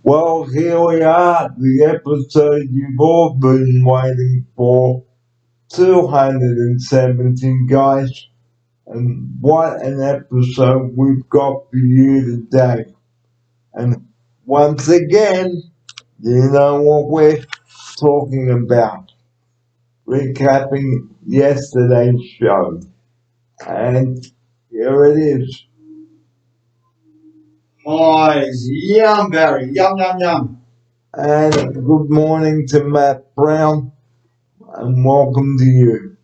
Well, here we are, the episode you've all been waiting for. 217, guys. And what an episode we've got for you today. And once again, you know what we're talking about. Recapping yesterday's show. And here it is. Pies, yum, Barry, yum, yum, yum. And good morning to Matt Brown. And welcome to you.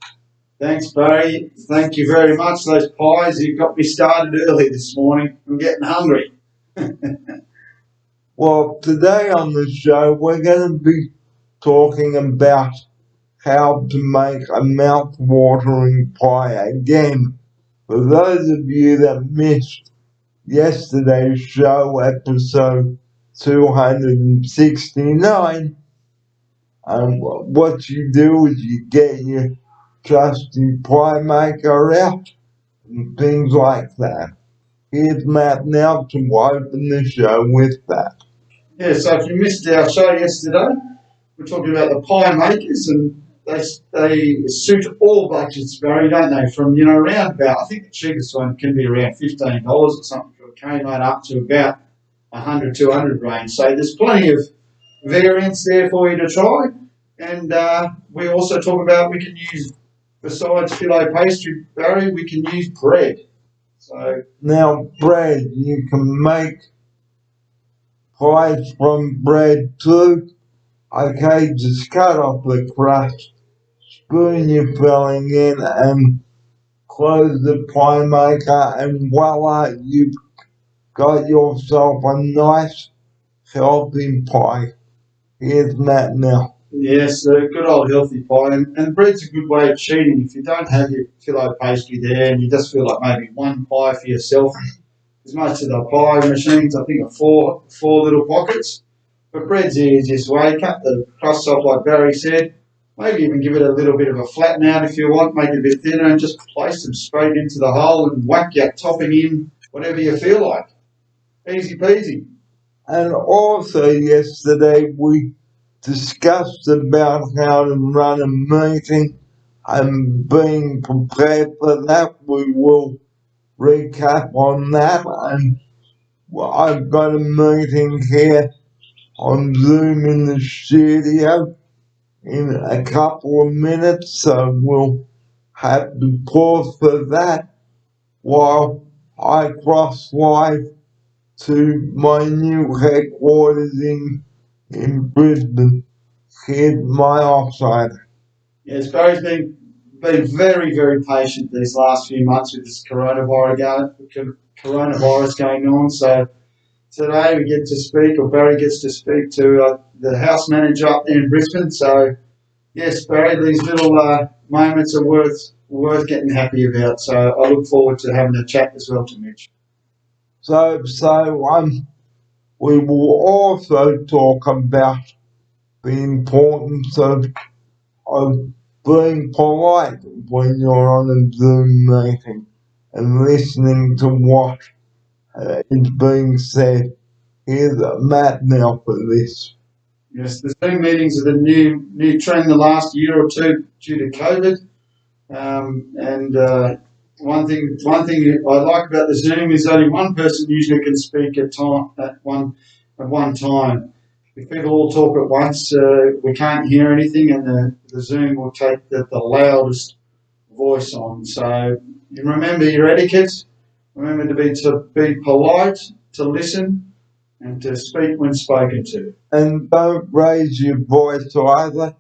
Thanks, Barry. Thank you very much. Those pies, you got me started early this morning. I'm getting hungry. Well, today on the show, we're going to be talking about how to make a mouth-watering pie again. For those of you that missed yesterday's show, episode 269, what you do is you get your trusty pie maker out and things like that. Here's Matt now to open the show with that. Yeah, so if you missed our show yesterday, we're talking about the pie makers, and they suit all budgets, Barry, don't they? From, around about, I think the cheapest one can be around $15 or something for a Kmart, up to about 100, 200 range. So there's plenty of variants there for you to try. And we also talk about we can use, besides filet pastry, Barry, we can use bread. So now bread, you can make pies from bread too. Okay, just cut off the crust, spoon your filling in, and close the pie maker, and voila, you've got yourself a nice, healthy pie. Here's Matt now. yes, a good old healthy pie, and bread's a good way of cheating. If you don't have your filet pastry there, and you just feel like maybe one pie for yourself, because most of the pie machines, I think, are four little pockets. But bread's the easiest way. Cut the crust off like Barry said. Maybe even give it a little bit of a flatten out if you want, make it a bit thinner, and just place them straight into the hole and whack your topping in whatever you feel like. Easy peasy. And also yesterday we discussed about how to run a meeting and being prepared for that. We will recap on that, and I've got a meeting here on Zoom in the studio in a couple of minutes, so we'll have to pause for that while I cross live to my new headquarters in Brisbane. Here's my offside. Yes, Barry's been very, very patient these last few months with this coronavirus going on. So today we get to speak, or Barry gets to speak to the house manager up there in Brisbane. So yes, Barry, these little moments are worth getting happy about. So I look forward to having a chat as well to Mitch. So we will also talk about the importance of being polite when you're on a Zoom meeting and listening to what is being said. Here's Matt now for this. Yes, the Zoom meetings are the new trend the last year or two due to COVID. And one thing I like about the Zoom is only one person usually can speak at one time. If people all talk at once, we can't hear anything, and the Zoom will take the loudest voice on. So you remember your etiquette. Remember to be polite, to listen, and to speak when spoken to. And don't raise your voice either,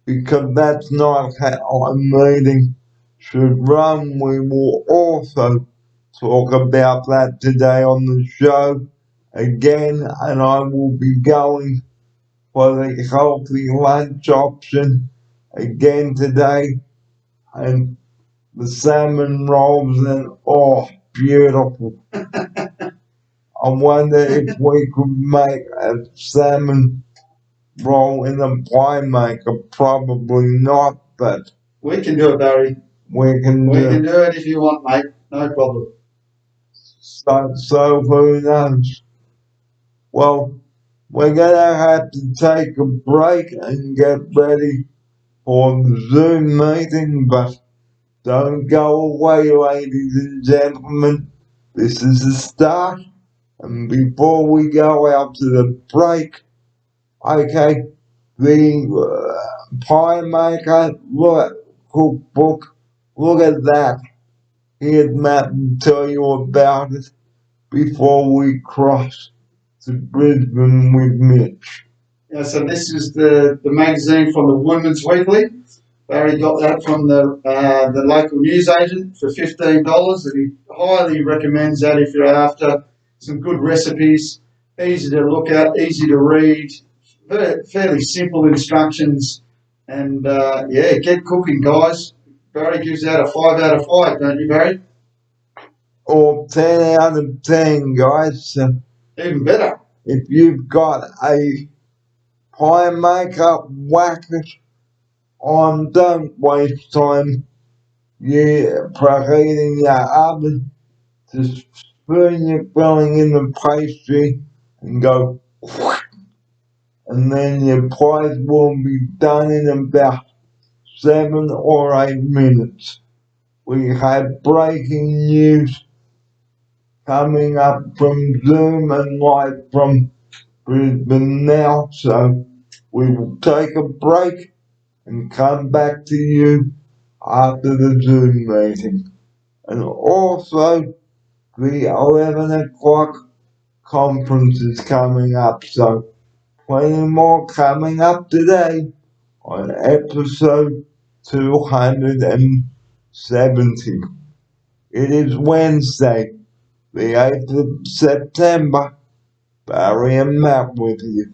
because that's not how a meeting should run. We will also talk about that today on the show again, and I will be going for the healthy lunch option again today, and the salmon rolls, and beautiful. I wonder if we could make a salmon roll in a pie maker. Probably not, but we can do it, Barry. We can do it if you want, mate. No problem. So who knows? Well, we're gonna have to take a break and get ready for the Zoom meeting, but don't go away, ladies and gentlemen. This is the start, and before we go out to the break, okay, the pie maker cookbook, look at that. Here's Matt to tell you about it before we cross to Brisbane with Mitch. Yeah, so this is the magazine from the Women's Weekly. Barry got that from the local newsagent for $15, and he highly recommends that if you're after some good recipes, easy to look at, easy to read, fairly simple instructions, and yeah, get cooking, guys. Barry gives that a 5 out of 5, don't you, Barry? Or 10 out of 10, guys. Even better. If you've got a pie maker, whack it on. Don't waste time preheating your oven. Just spoon your filling in the pastry and go, and then your pies will be done in about 7 or 8 minutes. We have breaking news coming up from Zoom and live from Brisbane now, so we will take a break and come back to you after the Zoom meeting. And also, the 11 o'clock conference is coming up, so plenty more coming up today on episode 270. It is Wednesday, the 8th of September. Barry and Matt with you.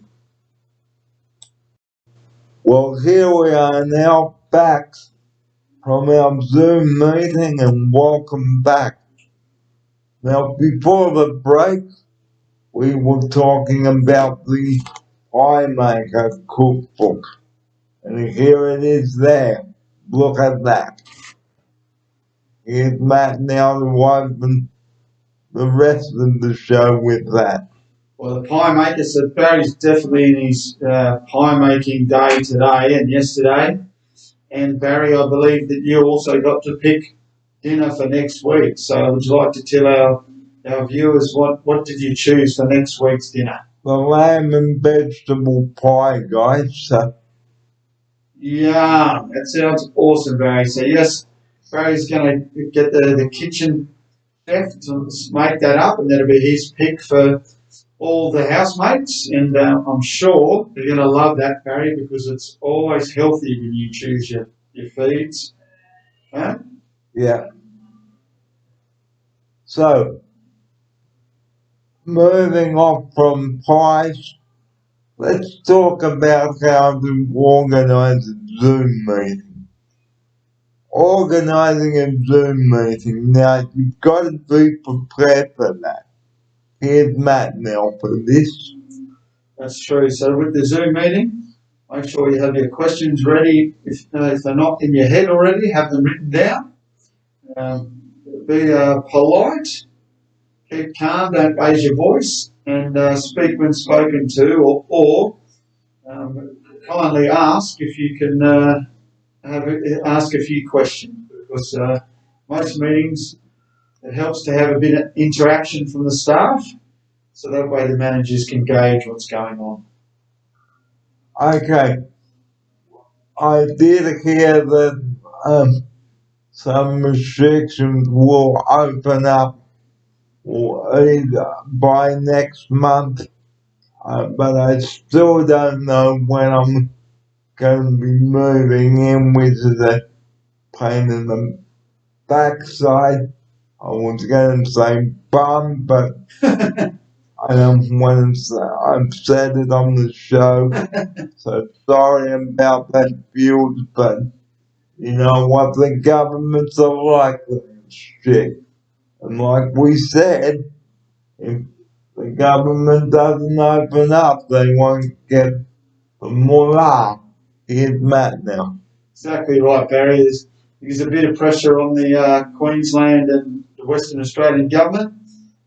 Well, here we are now back from our Zoom meeting, and welcome back. Now, before the break, we were talking about the Pie Maker cookbook, and here it is there. Look at that. Here's Matt now to open the rest of the show with that. Well, the pie maker, so Barry's definitely in his pie making day today and yesterday. And Barry, I believe that you also got to pick dinner for next week. So would you like to tell our viewers what did you choose for next week's dinner? The lamb and vegetable pie, guys. Yeah, that sounds awesome, Barry. So yes, Barry's going to get the kitchen chef to make that up, and that'll be his pick for all the housemates, and I'm sure they're going to love that, Barry, because it's always healthy when you choose your feeds. Huh? Yeah. So, moving on from pies, let's talk about how to organize a Zoom meeting. Organizing a Zoom meeting, now you've got to be prepared for that. Here's Matt now for this. That's true. So with the Zoom meeting, make sure you have your questions ready. If they're not in your head already, have them written down. Be polite, keep calm, don't raise your voice, and speak when spoken to, or kindly ask if you can ask a few questions, because most meetings, it helps to have a bit of interaction from the staff, so that way the managers can gauge what's going on. Okay. I did hear that some restrictions will open up by next month, but I still don't know when I'm going to be moving in, which is a pain in the backside. I was going to say bum, but I don't want to say, I've said it on the show, so sorry about that, viewers, but you know what the governments are like, shit. And like we said, if the government doesn't open up, they won't get the morale. Here's Matt now. Exactly right, Barry. There's a bit of pressure on the Queensland and the Western Australian government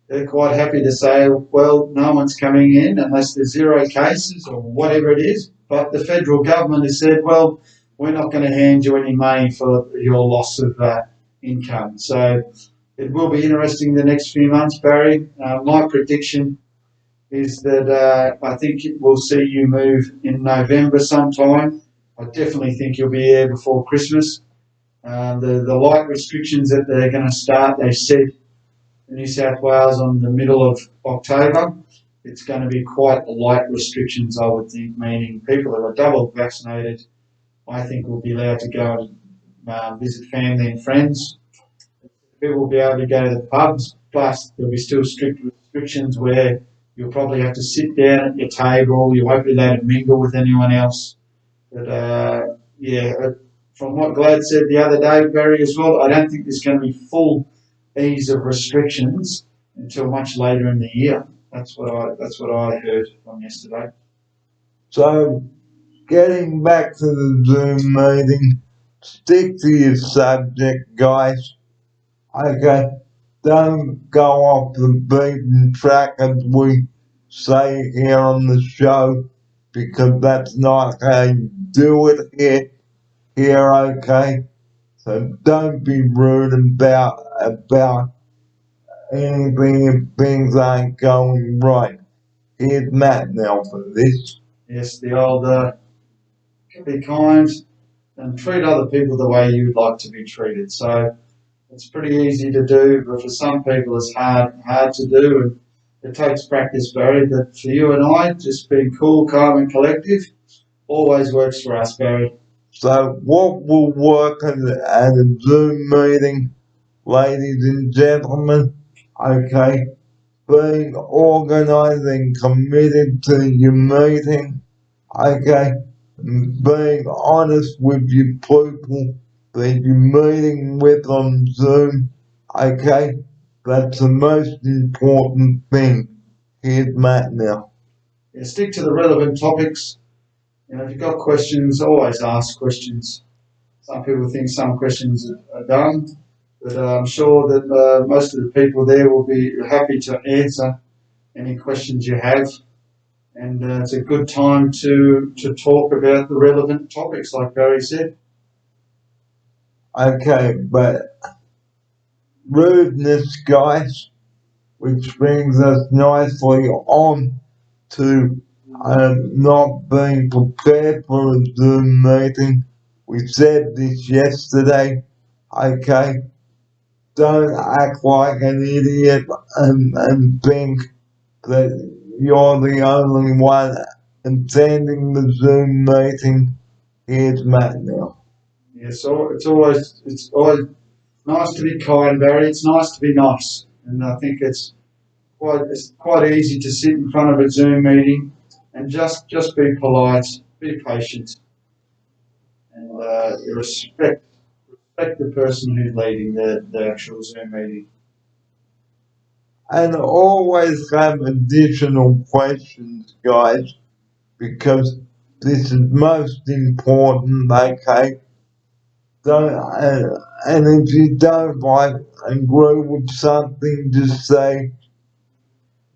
they're quite happy to say, well, no one's coming in unless there's 0 cases or whatever it is. But the federal government has said, well, we're not going to hand you any money for your loss of income. So it will be interesting the next few months, Barry. My prediction is that I think we'll see you move in November sometime. I definitely think you'll be here before Christmas. The light restrictions that they're going to start, they said in New South Wales on the middle of October. It's going to be quite light restrictions, I would think, meaning people that are double vaccinated, I think, will be allowed to go and visit family and friends. People will be able to go to the pubs, plus there'll be still strict restrictions where you'll probably have to sit down at your table, you won't be allowed to mingle with anyone else. But from what Glad said the other day, Barry, as well, I don't think there's going to be full ease of restrictions until much later in the year. That's what I heard from yesterday. So, getting back to the Zoom meeting, stick to your subject, guys. Okay, don't go off the beaten track as we say here on the show, because that's not how you do it here, okay? So don't be rude about anything if things aren't going right. Here's Matt now for this. Yes, the old be kind and treat other people the way you'd like to be treated. So it's pretty easy to do, but for some people it's hard to do, and it takes practice, Barry. But for you and I, just being cool, calm, and collective always works for us, Barry. So what will work at a Zoom meeting, ladies and gentlemen, okay, being organised and committed to your meeting, okay, and being honest with your people that you're meeting with on Zoom, okay, that's the most important thing. Here's Matt now. Yeah, stick to the relevant topics. You know, if you've got questions, always ask questions. Some people think some questions are dumb, but I'm sure that most of the people there will be happy to answer any questions you have. And it's a good time to talk about the relevant topics, like Barry said. Okay, but rudeness, guys, which brings us nicely on to not being prepared for a Zoom meeting. We said this yesterday, okay? Don't act like an idiot and think that you're the only one attending the Zoom meeting. Here's Matt now. Yeah, so it's always nice to be kind, Barry. It's nice to be nice, and I think it's quite easy to sit in front of a Zoom meeting and just be polite, be patient, and respect the person who's leading the actual Zoom meeting. And always have additional questions, guys, because this is most important, okay? And if you don't agree with something, just say,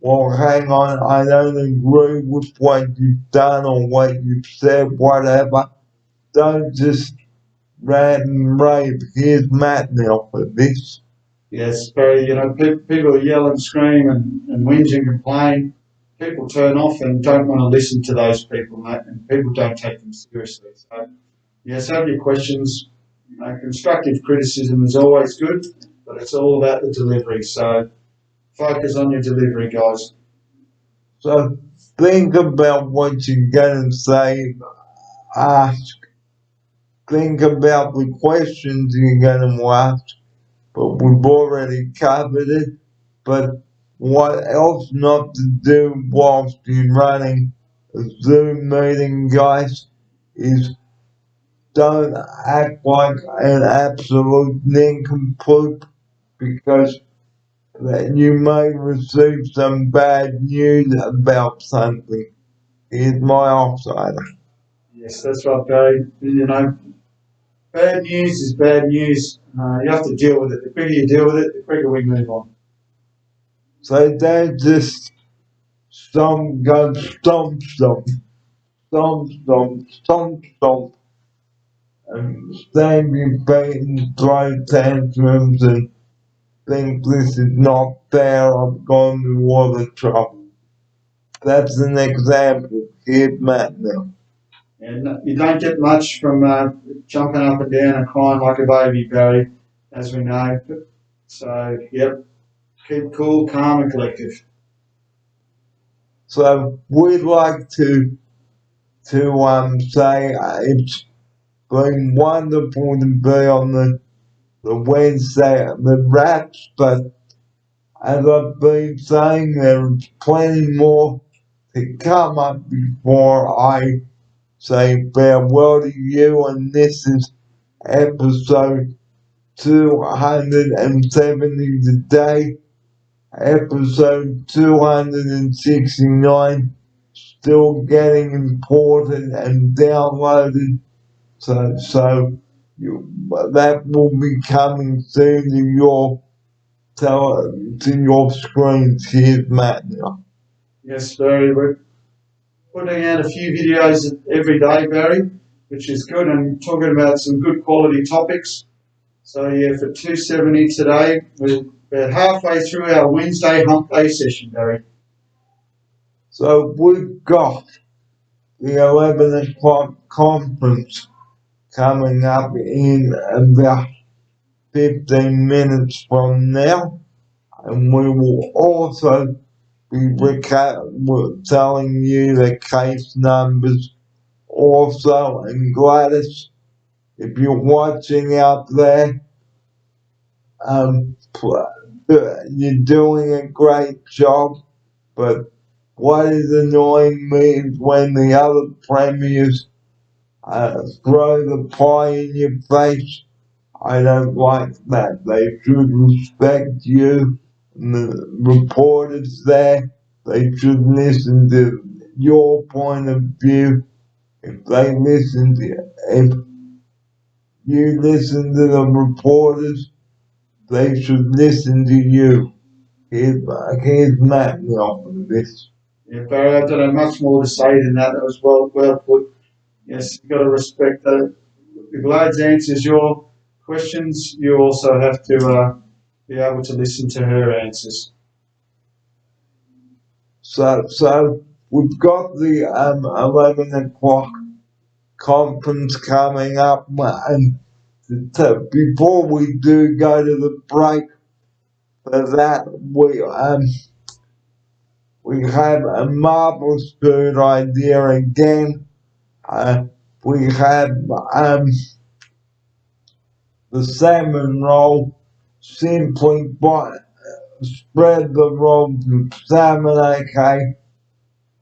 well, hang on, I don't agree with what you've done or what you've said, whatever. Don't just rant and rave. Here's Matt now for this. Yes, Barry, you know, people yell and scream and whinge and complain. People turn off and don't want to listen to those people, mate, and people don't take them seriously. So, yes, have your questions. You know, constructive criticism is always good, but it's all about the delivery. So, focus on your delivery, guys. So think about what you're going to say, ask. Think about the questions you're going to ask, but we've already covered it. But what else not to do whilst you're running a Zoom meeting, guys, is don't act like an absolute nincompoop, because then you may receive some bad news about something. Here's my offsider. Yes, that's right, Barry. You know, bad news is bad news. You have to deal with it. The quicker you deal with it, the quicker we move on. So don't just stomp, go stomp, stomp, stomp, stomp, stomp, stomp, and stand your feet and throw tantrums and think this is not fair, I've gone to all the trouble. That's an example, kid Matt now. And you don't get much from jumping up and down and crying like a baby, Barry, as we know. So, yep, keep cool, calm, and collective. So we'd like to say it's been wonderful to be on the Wednesday at the Raps, but as I've been saying, there's plenty more to come up before I say farewell to you, and this is episode 270 today, episode 269, still getting imported and downloaded, so that will be coming soon to your screens here, Matt. Now. Yes, Barry, we're putting out a few videos every day, Barry, which is good, and talking about some good quality topics. So, yeah, for 270 today, we're about halfway through our Wednesday hump day session, Barry. So we've got the 11 o'clock conference coming up in about 15 minutes from now, and we will also be telling you the case numbers also. And Gladys, if you're watching out there, you're doing a great job, but what is annoying me is when the other premiers throw the pie in your face. I don't like that. They should respect you and the reporters there. They should listen to your point of view. If you listen to the reporters, they should listen to you. Here's Matt now for this. Yeah, Barry, I don't have much more to say than that. That was well put. Yes, you've got to respect that. If Gladys answers your questions, you also have to be able to listen to her answers. So we've got the 11 o'clock conference coming up, and before we do go to the break for that, we have a marvelous food idea again. We have the salmon roll. Simply spread the roll with salmon, okay,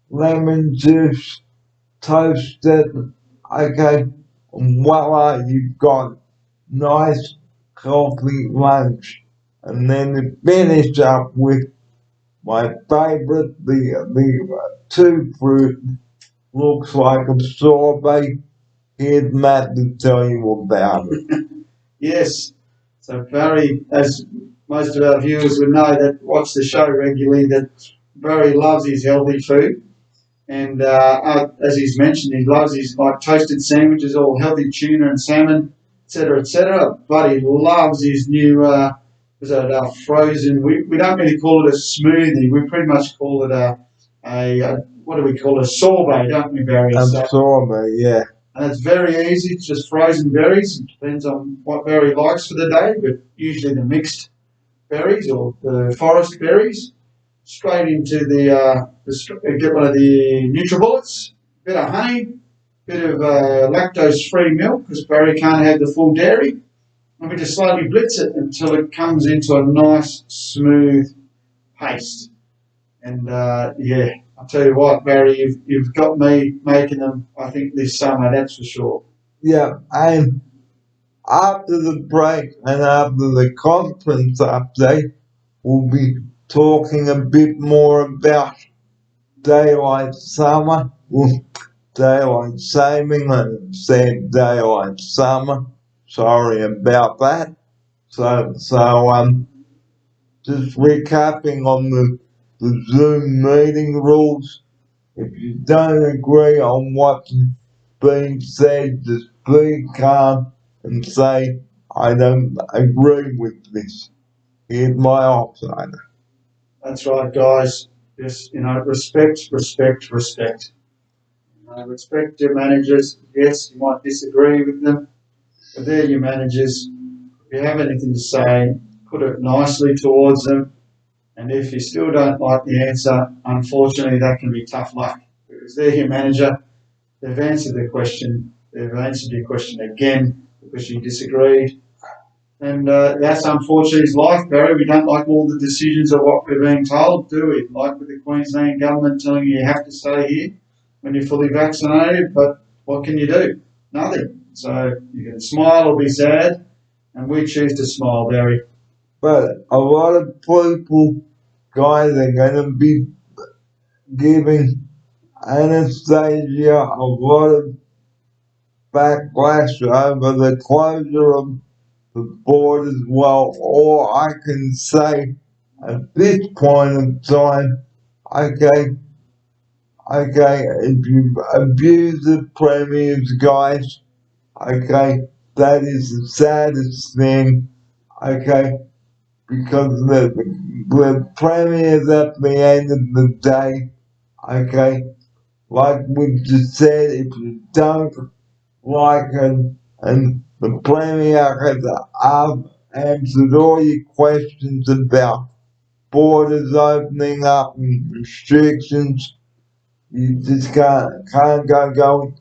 lemon juice, toast it, okay, and voila, you've got nice, healthy lunch. And then to finish up with my favorite, the two fruit, looks like a sorbet. Here's Matt to tell you about it. Yes. So Barry, as most of our viewers would know that watch the show regularly, that Barry loves his healthy food. And as he's mentioned, he loves his like toasted sandwiches, all healthy tuna and salmon, etc., etc. But he loves his new frozen. We don't really call it a smoothie. We pretty much call it a what do we call it? A sorbet, don't we, Barry? Sorbet, yeah. And it's very easy. It's just frozen berries. It depends on what Barry likes for the day, but usually the mixed berries or the forest berries. Straight into get one of the NutriBullets, bit of honey, bit of lactose-free milk because Barry can't have the full dairy, and we just slowly blitz it until it comes into a nice smooth paste. And yeah, I'll tell you what, Barry, you've got me making them. I think this summer, that's for sure. Yeah, and after the break and after the conference update, we'll be talking a bit more about daylight summer, daylight saving. I said daylight summer. Sorry about that. So just recapping on the Zoom meeting rules. If you don't agree on what's being said, just be calm and say, I don't agree with this. Here's my outsider. That's right, guys. Just, respect, respect, respect. Respect your managers. Yes, you might disagree with them, but they're your managers. If you have anything to say, put it nicely towards them. And if you still don't like the answer, unfortunately, that can be tough luck because they're your manager. They've answered the question. They've answered your question again because you disagreed. And that's unfortunately life, Barry. We don't like all the decisions of what we're being told, do we? Like with the Queensland government telling you have to stay here when you're fully vaccinated, but what can you do? Nothing. So you can smile or be sad, and we choose to smile, Barry. But a lot of people, guys, are going to be giving Anastasia a lot of backlash over the closure of the board as well. Or I can say at this point in time, okay, if you abuse the premiers, guys, okay, that is the saddest thing, okay, because the premiers at the end of the day, okay, like we just said, if you don't like it, and the premier has answered all your questions about borders opening up and restrictions, you just can't go going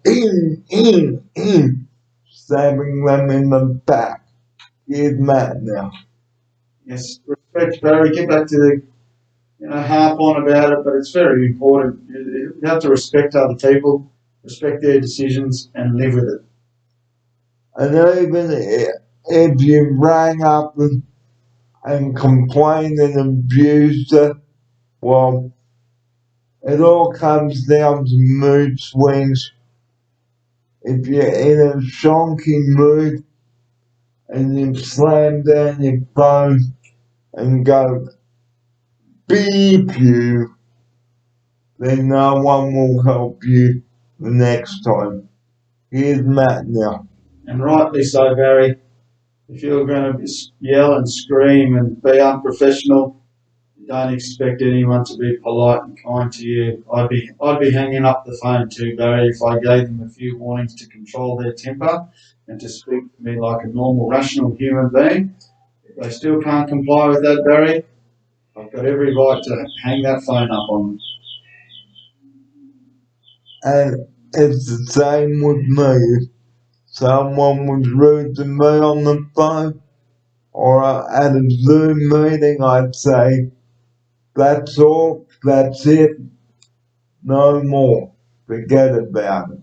in, stabbing them in the back. Here's Matt now. Yes, respect, Barry. Get back to the, harp on about it, but it's very important. You have to respect other people, respect their decisions, and live with it. And even if you rang up and complained and abused her, well, it all comes down to mood swings. If you're in a shonky mood and you slam down your phone and go, beep you, then no one will help you the next time. Here's Matt now. And rightly so, Barry. If you're going to yell and scream and be unprofessional, don't expect anyone to be polite and kind to you. I'd be hanging up the phone too, Barry, if I gave them a few warnings to control their temper and to speak to me like a normal, rational human being. If they still can't comply with that, Barry, I've got every right to hang that phone up on them. And it's the same with me. If someone was rude to me on the phone or at a Zoom meeting, I'd say, that's all, that's it, no more. Forget about it.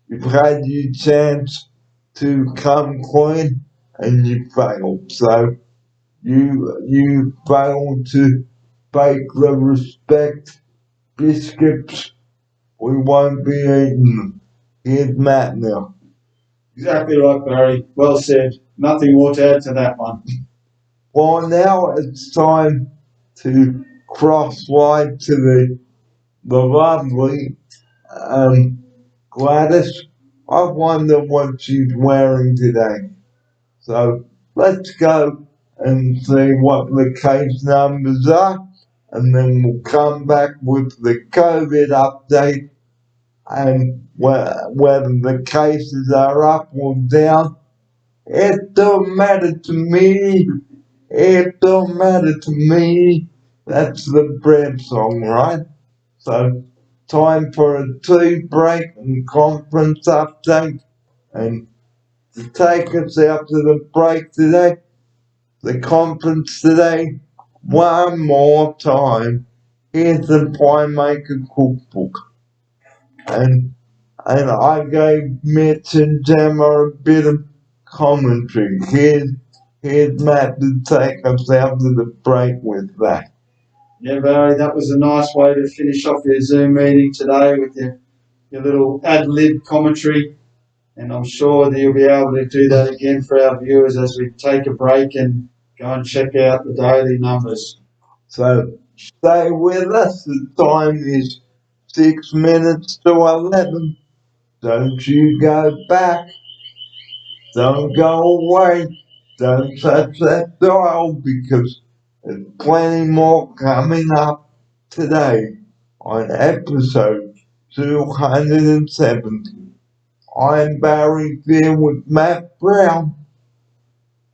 You've had your chance to come clean and you failed. So you failed to bake the respect biscuits. We won't be eating them. Here's Matt now. Exactly right, Barry. Well said. Nothing more to add to that one. Well, now it's time to cross-slide to the lovely Gladys. I wonder what she's wearing today. So let's go and see what the case numbers are, and then we'll come back with the COVID update and whether the cases are up or down. It don't matter to me. It don't matter to me. That's the bread song, right? So, time for a tea break and conference update. And to take us out to the break today, the conference today, one more time. Here's the Pie Maker Cookbook. And I gave Mitch and Gemma a bit of commentary. Here's Matt to take us out to the break with that. Yeah, Barry, that was a nice way to finish off your Zoom meeting today with your little ad-lib commentary. And I'm sure that you'll be able to do that again for our viewers as we take a break and Go and check out the daily numbers. So stay with us. The time is 6 minutes to 11. Don't you go back. Don't go away. Don't touch that dial because there's plenty more coming up today on episode 270. I'm Barry here with Matt Brown,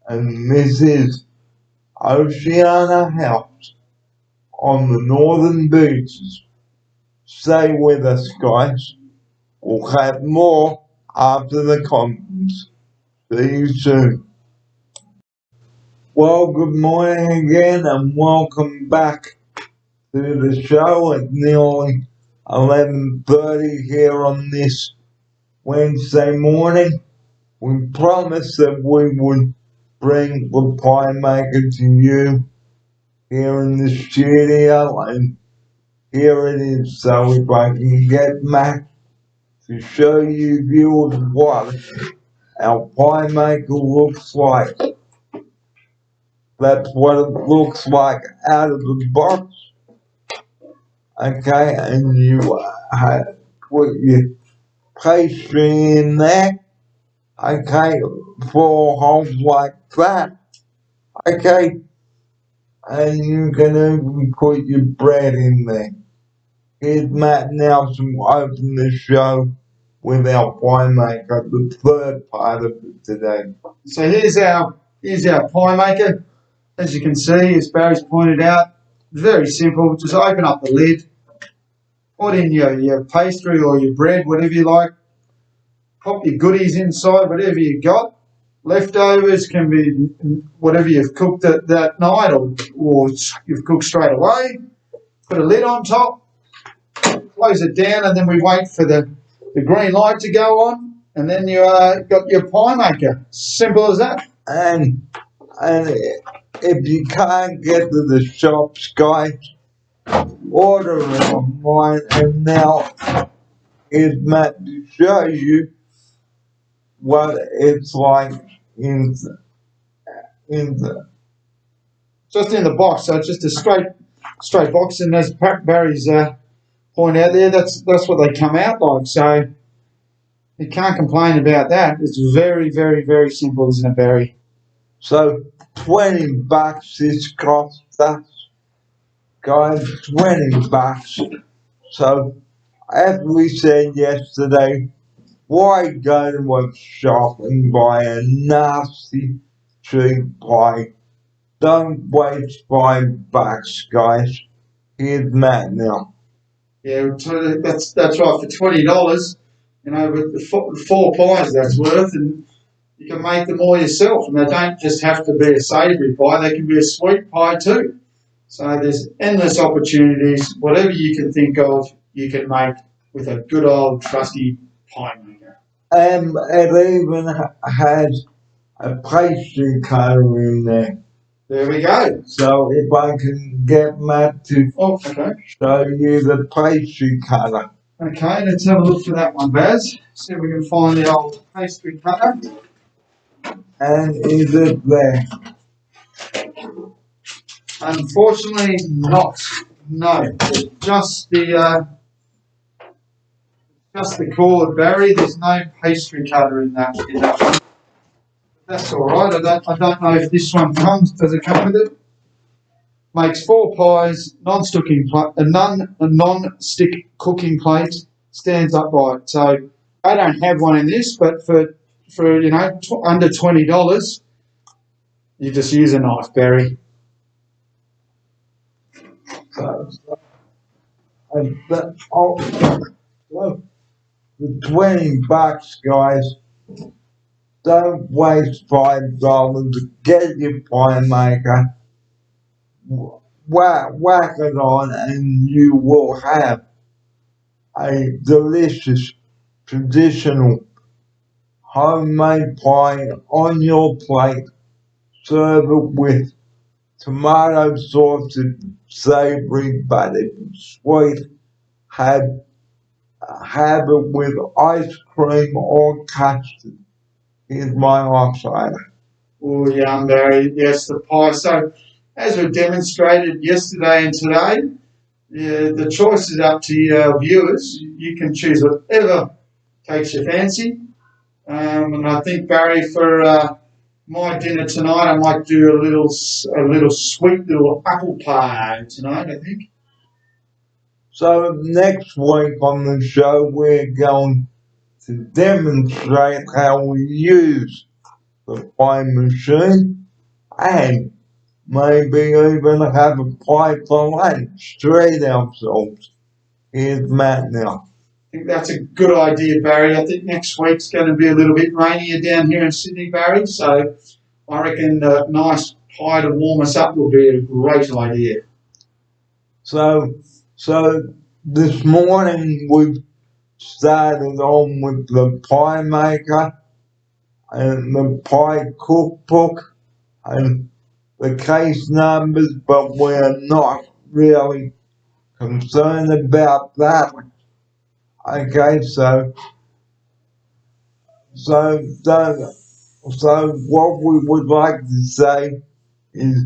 and this is Oceana House on the Northern Beaches. Stay with us, guys. We'll have more after the conference. See you soon. Well, good morning again and welcome back to the show at nearly 11:30 here on this Wednesday morning. We promised that we would bring the pie maker to you here in the studio, and here it is. So if I can get Matt to show you viewers what our pie maker looks like. That's what it looks like out of the box. Okay, and you put your pastry in there. Okay, 4 holes like that. Okay, and you can even put your bread in there. Here's Matt Nelson open the show with our pie maker, the third part of it today. So here's our pie maker. As you can see, as Barry's pointed out, very simple. Just open up the lid, put in your pastry or your bread, whatever you like. Pop your goodies inside, whatever you got. Leftovers can be whatever you've cooked that night or you've cooked straight away. Put a lid on top, close it down, and then we wait for the green light to go on, and then you got your pie maker. Simple as that. And if you can't get to the shops, guys, order it online. And now here's Matt to show you what it's like in the just in the box. So it's just a straight box, and as Barry's point out there, that's what they come out like. So you can't complain about that. It's very, very, very simple, isn't it, Barry? So $20 this cost us, guys, $20. So as we said yesterday, why go to a shop and buy a nasty cheap pie? Don't waste $5, guys. Here's Matt now. Yeah, that's right. For $20, you know, with the 4 pies that's worth, and you can make them all yourself. And they don't just have to be a savoury pie; they can be a sweet pie too. So there's endless opportunities. Whatever you can think of, you can make with a good old trusty pie maker. And it even has a pastry cutter in there. There we go. So if I can get Matt to show you the pastry cutter. Okay, let's have a look for that one, Baz. See if we can find the old pastry cutter. And is it there? Unfortunately not. No. Just the cord, Barry. There's no pastry cutter in that one. That's all right. I don't know if this one comes. Does it come with it? Makes 4 pies, non-stick cooking plate, stands upright. So I don't have one in this, but for you know under $20, you just use a knife, Barry. So, the $20, guys. Don't waste $5 to get your pie maker. Whack it on, and you will have a delicious traditional homemade pie on your plate. Serve it with tomato sauce, it's savory, but it's sweet. Have it with ice cream or custard. Here's my offsider. Oh, yeah, Barry. Yes, the pie. So, as we demonstrated yesterday and today, yeah, the choice is up to your viewers. You can choose whatever takes your fancy. And I think, Barry, for my dinner tonight, I might do a little sweet little apple pie tonight, I think. So next week on the show, we're going to demonstrate how we use the pie machine and maybe even have a pie for lunch. Treat ourselves. Here's Matt now. I think that's a good idea, Barry. I think next week's going to be a little bit rainier down here in Sydney, Barry. So I reckon a nice pie to warm us up will be a great idea. So this morning we've started on with the pie maker and the pie cookbook and the case numbers, but we're not really concerned about that. Okay, so what we would like to say is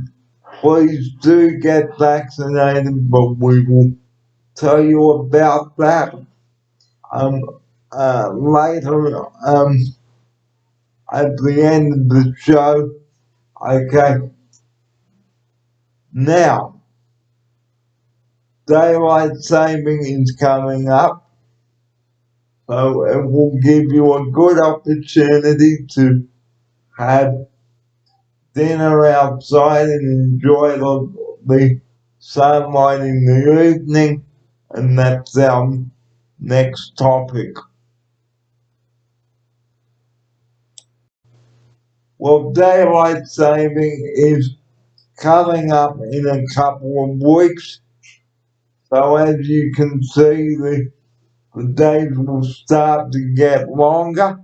please do get vaccinated, but we will tell you about that later at the end of the show. Okay. Now, daylight saving is coming up, so it will give you a good opportunity to have dinner outside and enjoy the sunlight in the evening, and that's our next topic. Well, daylight saving is coming up in a couple of weeks, so as you can see, the days will start to get longer,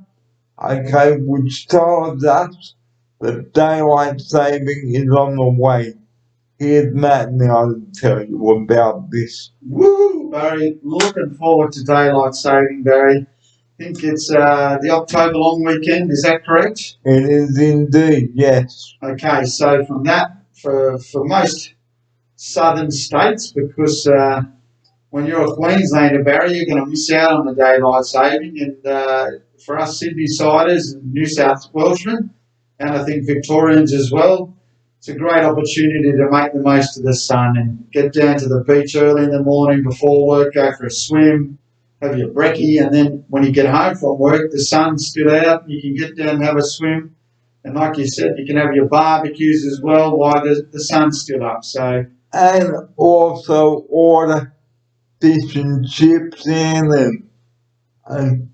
okay, which tells us that daylight saving is on the way. Here's Matt now to tell you about this. Woo, Barry! Looking forward to daylight saving, Barry. I think it's the October long weekend. Is that correct? It is indeed, yes. Okay, so from that, for most southern states, because when you're a Queenslander, Barry, you're going to miss out on the daylight saving. And for us Sydney-siders and New South Welshmen, and I think Victorians as well, it's a great opportunity to make the most of the sun and get down to the beach early in the morning before work, go for a swim, have your brekkie, and then when you get home from work, the sun's still out, you can get down and have a swim. And like you said, you can have your barbecues as well while the sun's still up. So, and also order fish and chips in and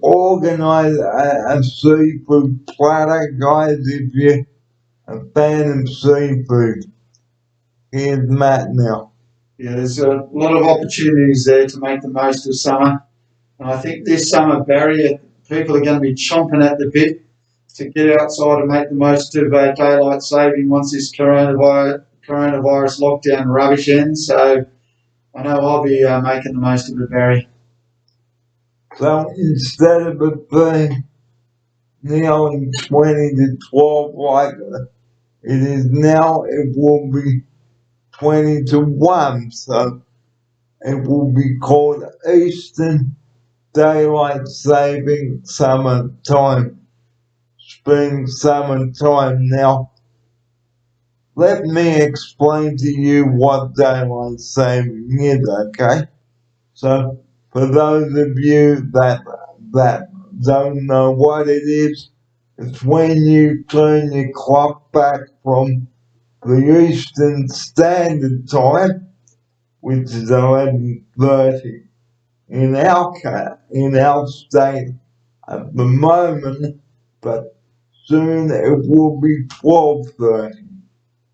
organize a seafood platter, guys, if you're a fan of seafood. Here's Matt now. yeah, there's a lot of opportunities there to make the most of summer. And I think this summer, Barry, people are going to be chomping at the bit to get outside and make the most of daylight saving once this coronavirus lockdown rubbish ends. So I know I'll be making the most of it, Barry. So instead of it being nearly 20 to 12 like it is now, it will be 20 to 1. So it will be called Eastern Daylight Saving Summertime. Spring summertime. Now, let me explain to you what daylight saving is, okay? So, for those of you that don't know what it is, it's when you turn your clock back from the Eastern Standard Time, which is 11:30 in our state at the moment, but soon it will be 12:30.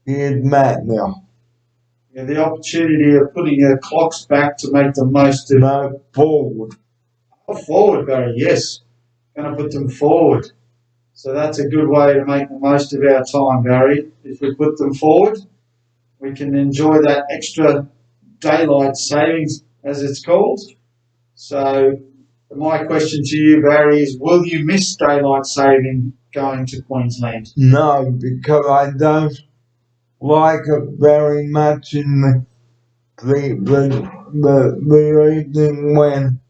Here's Matt now. Yeah, the opportunity of putting your clocks back to make the most of. No, forward. Oh, forward, Barry, yes. Going to put them forward. So that's a good way to make the most of our time, Barry. If we put them forward, we can enjoy that extra daylight savings, as it's called. So My question to you, Barry, is will you miss daylight saving going to Queensland? No, because I don't like it very much in the evening when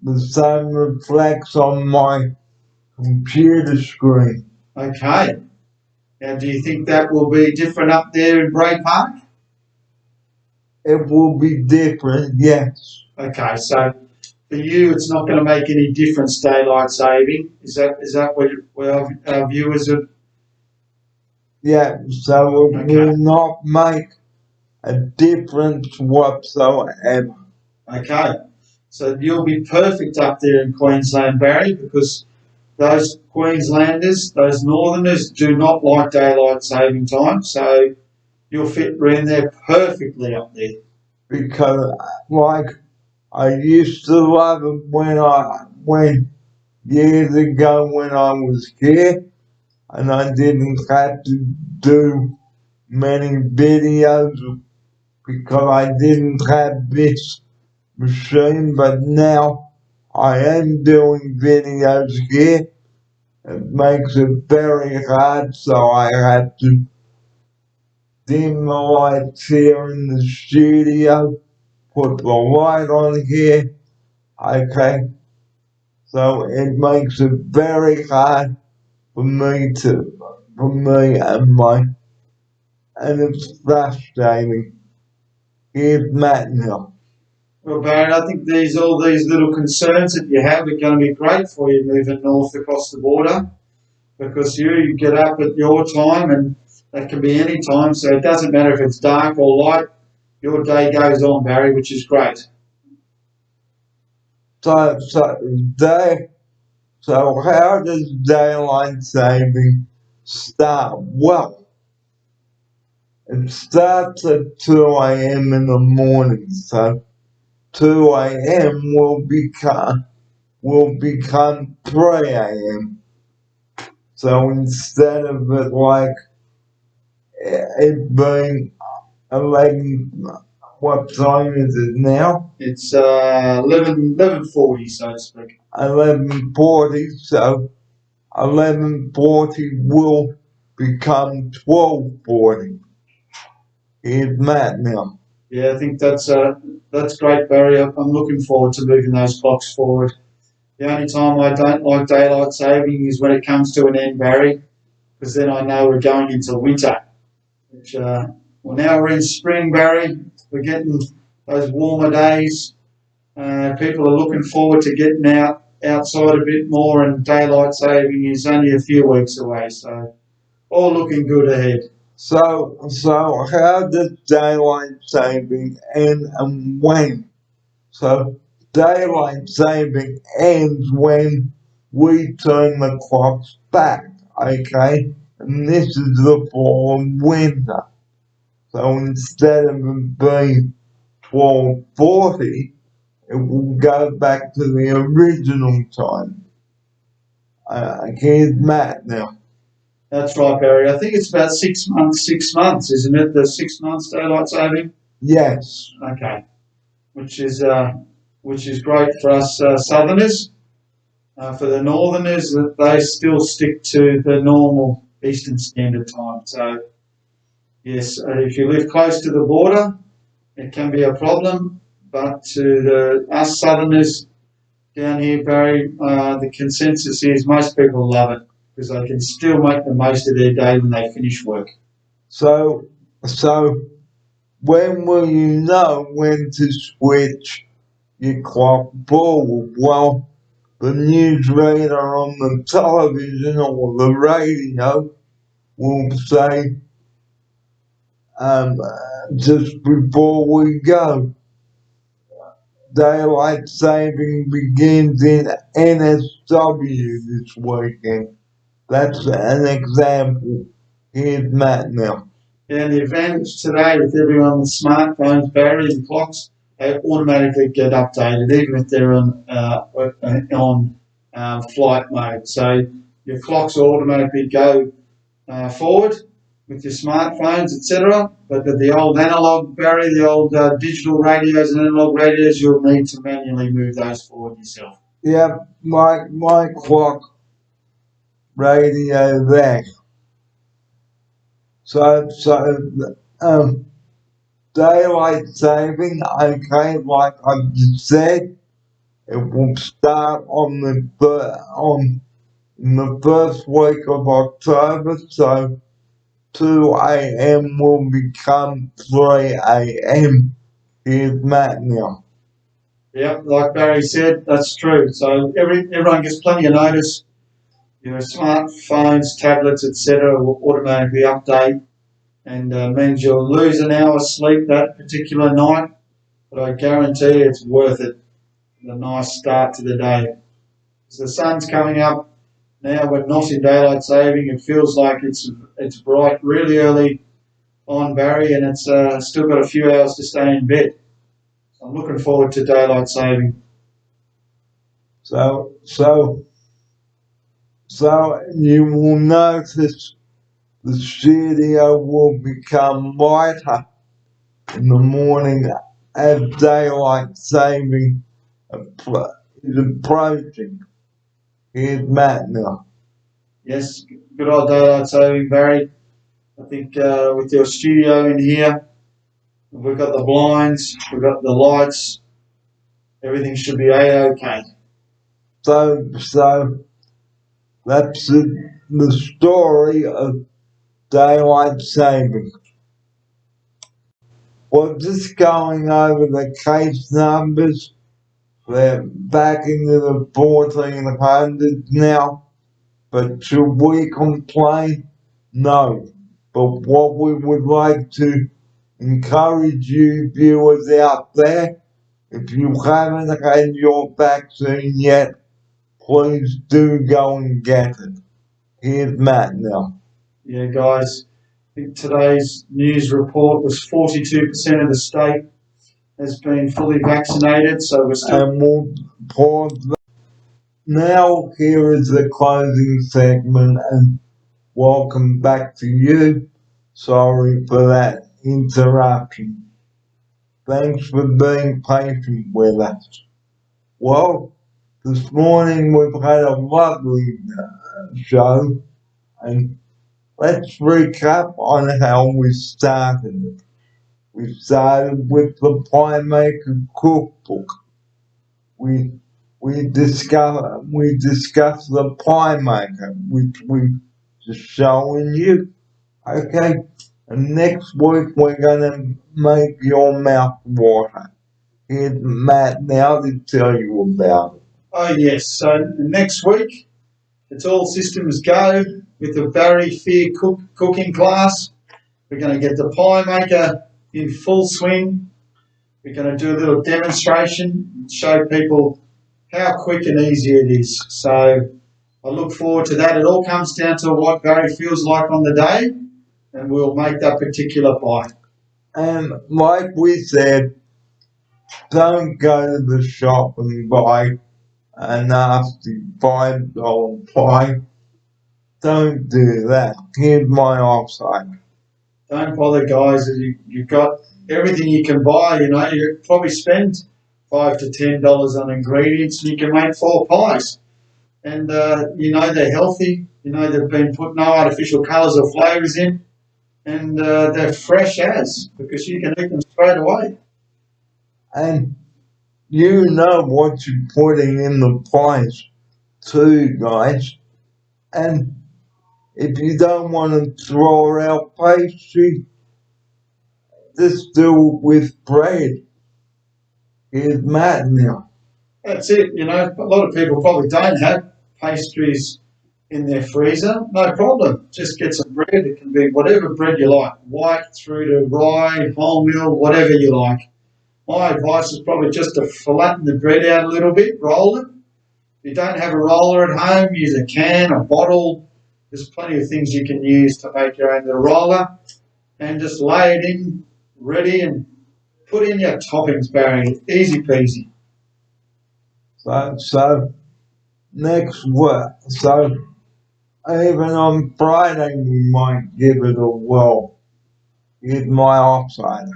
the sun reflects on my computer screen. Okay. Now, do you think that will be different up there in Bray Park? It will be different, yes. Okay, so for you, it's not going to make any difference daylight saving. Is that what our viewers are? Yeah, so it Okay. will not make a difference whatsoever. Okay. So you'll be perfect up there in Queensland, Barry, because those Queenslanders, those Northerners, do not like daylight saving time. So you'll fit around there perfectly up there. Because, like, I used to love it when years ago when I was here and I didn't have to do many videos because I didn't have this machine, but now I am doing videos here. It makes it very hard, so I have to dim the lights here in the studio, put the light on here, okay? So it makes it very hard for me and it's frustrating. Here's Matt now. Well, Barry, I think all these little concerns that you have are going to be great for you moving north across the border, because you get up at your time, and that can be any time. So it doesn't matter if it's dark or light. Your day goes on, Barry, which is great. So how does daylight saving start? Well, it starts at 2 a.m. in the morning, so 2 a.m. will become 3 a.m. So instead of it like it being 11, what time is it now? It's 11:40, so to speak. 11:40, so 11:40 will become 12:40. Here's Matt now. Yeah, I think that's great, Barry. I'm looking forward to moving those clocks forward. The only time I don't like daylight saving is when it comes to an end, Barry, because then I know we're going into winter. Which well, now we're in spring, Barry. We're getting those warmer days. People are looking forward to getting outside a bit more, and daylight saving is only a few weeks away. So all looking good ahead. So how does daylight saving end and when? So daylight saving ends when we turn the clocks back, okay? And this is the fall and winter. So instead of it being 12:40, it will go back to the original time. Here's Matt now. That's right, Barry. I think it's about 6 months. 6 months, isn't it? The 6 months daylight saving. Yes. Okay, which is great for us Southerners. For the Northerners, they still stick to the normal Eastern Standard Time. So yes, if you live close to the border, it can be a problem. But to us Southerners down here, Barry, the consensus is most people love it because they can still make the most of their day when they finish work. So when will you know when to switch your clock forward? Well, the newsreader on the television or the radio will say just before we go, daylight saving begins in NSW this weekend. That's an example. Here's Matt now. And the advantage today with everyone with smartphones, Barry, and clocks, they automatically get updated, even if they're on flight mode. So your clocks automatically go forward, with your smartphones, etc. But the old analog, Barry, the old digital radios and analog radios, you'll need to manually move those forward yourself. Yeah, my clock radio there. So daylight saving, okay, like I just said, it will start on in the first week of October, so 2 a.m. will become 3 a.m. Here's Matt now. Yep, like Barry said, that's true. So everyone gets plenty of notice. Your smartphones, tablets, etc. will automatically update, and means you'll lose an hour's sleep that particular night. But I guarantee it's worth it. A nice start to the day. As the sun's coming up now, we're not in daylight saving. It feels like it's bright really early on, Barry, and it's still got a few hours to stay in bed. I'm looking forward to daylight saving. So you will notice the studio will become lighter in the morning as daylight saving is approaching. Here's Matt now. Yes, good old daylight saving, Barry. I think with your studio in here, we've got the blinds, we've got the lights, everything should be A-OK. So that's the story of daylight saving. We're just going over the case numbers. They're back into the 1400s now. But should we complain? No. But what we would like to encourage you viewers out there, if you haven't had your vaccine yet, please do go and get it. Here's Matt now. Yeah, guys, I think today's news report was 42% of the state has been fully vaccinated, so we're still... And we'll pause that. Now here is the closing segment, and welcome back to you. Sorry for that interruption. Thanks for being patient with us. Well, this morning we've had a lovely show, and let's recap on how we started it. We started with the Pie Maker Cookbook. We discussed the Pie Maker, which we just showing you. Okay, and next week we're gonna make your mouth water. Here's Matt now to tell you about it. Oh yes, so next week it's all systems go with the Barry Fear cooking class. We're going to get the Pie Maker in full swing. We're going to do a little demonstration and show people how quick and easy it is. So I look forward to that. It all comes down to what Barry feels like on the day, and we'll make that particular pie. And like we said, don't go to the shop and buy a nasty $5 pie. Don't do that. Here's my offside. Don't bother, guys. You've got everything you can buy. You know, you probably spend $5 to $10 on ingredients, and you can make 4 pies. And you know they're healthy. You know they've been put no artificial colours or flavours in, and they're fresh as, because you can eat them straight away. And you know what you're putting in the pies too, guys. And if you don't want to throw out pastry, just do it with bread. Here's Matt now. That's it. You know, a lot of people probably don't have pastries in their freezer. No problem. Just get some bread. It can be whatever bread you like, white through to rye, wholemeal, whatever you like. My advice is probably just to flatten the bread out a little bit, roll it. If you don't have a roller at home, use a can, a bottle. There's plenty of things you can use to make your own little roller, and just lay it in, ready, and put in your toppings, Barry. Easy peasy. So next week, Even on Friday we might give it a whirl. Here's my offside.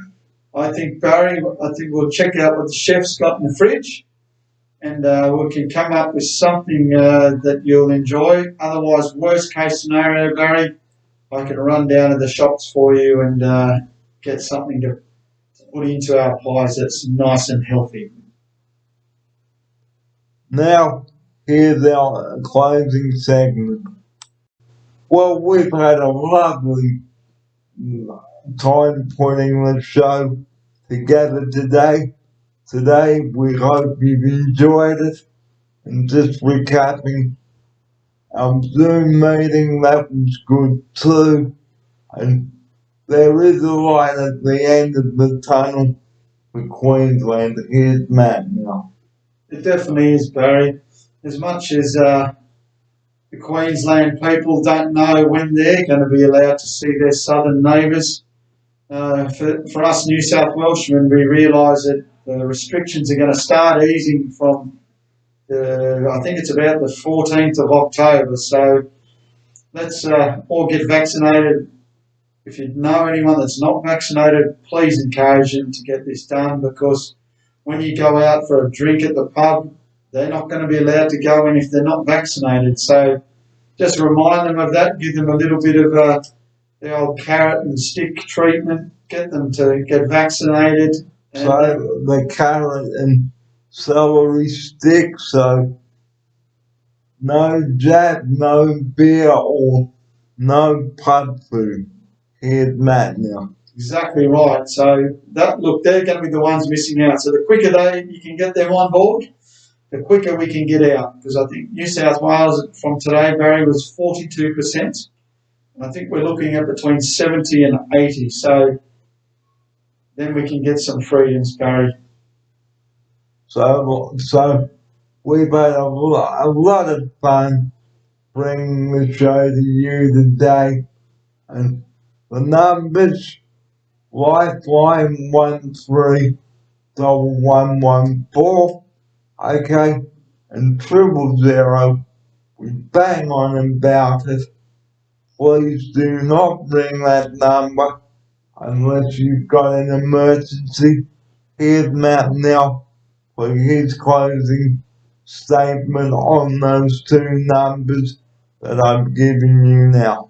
I think, Barry, I think we'll check out what the chef's got in the fridge, and we can come up with something that you'll enjoy. Otherwise, worst case scenario, Barry, I can run down to the shops for you and get something to put into our pies that's nice and healthy. Now, here's our closing segment. Well, we've had a lovely time putting the show together today. Today, we hope you've enjoyed it. And just recapping, our Zoom meeting, that was good too. And there is a light at the end of the tunnel for Queensland. Here's Matt now. It definitely is, Barry. As much as the Queensland people don't know when they're going to be allowed to see their southern neighbours, for us New South Welshmen, we realise that the restrictions are going to start easing from, I think it's about the 14th of October. So let's all get vaccinated. If you know anyone that's not vaccinated, please encourage them to get this done, because when you go out for a drink at the pub, they're not going to be allowed to go in if they're not vaccinated. So just remind them of that, give them a little bit of the old carrot and stick treatment, get them to get vaccinated. So the carrot and celery stick, so no jab, no beer, or no pub food. Here's Matt now. Exactly right. So that, look, they're going to be the ones missing out. So the quicker you can get them on board, the quicker we can get out. Because I think New South Wales from today, Barry, was 42%. And I think we're looking at between 70 and 80. So then we can get some freedoms, Barry. So we've had a lot of fun bringing the show to you today. And the numbers, Lifeline 131114, okay, and 000, we bang on about it. Please do not ring that number unless you've got an emergency. Here's Matt now for his closing statement on those two numbers that I've given you now.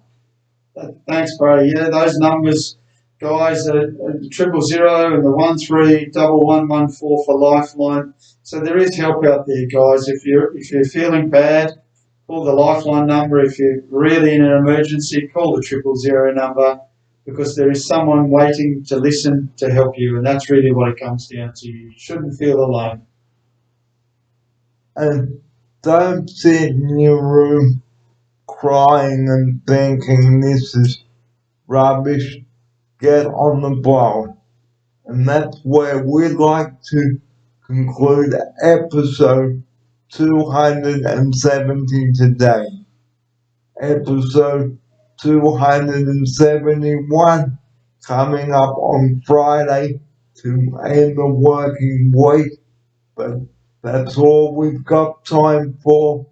Thanks, Barry. Yeah, those numbers, guys, are 000 and the 131114 for Lifeline. So there is help out there, guys. If you're feeling bad, call the Lifeline number. If you're really in an emergency, call the 000 number, because there is someone waiting to listen to help you, and that's really what it comes down to. You shouldn't feel alone. And don't sit in your room crying and thinking this is rubbish. Get on the ball. And that's where we'd like to conclude episode 270 today. Episode 271 coming up on Friday to end the working week. But that's all we've got time for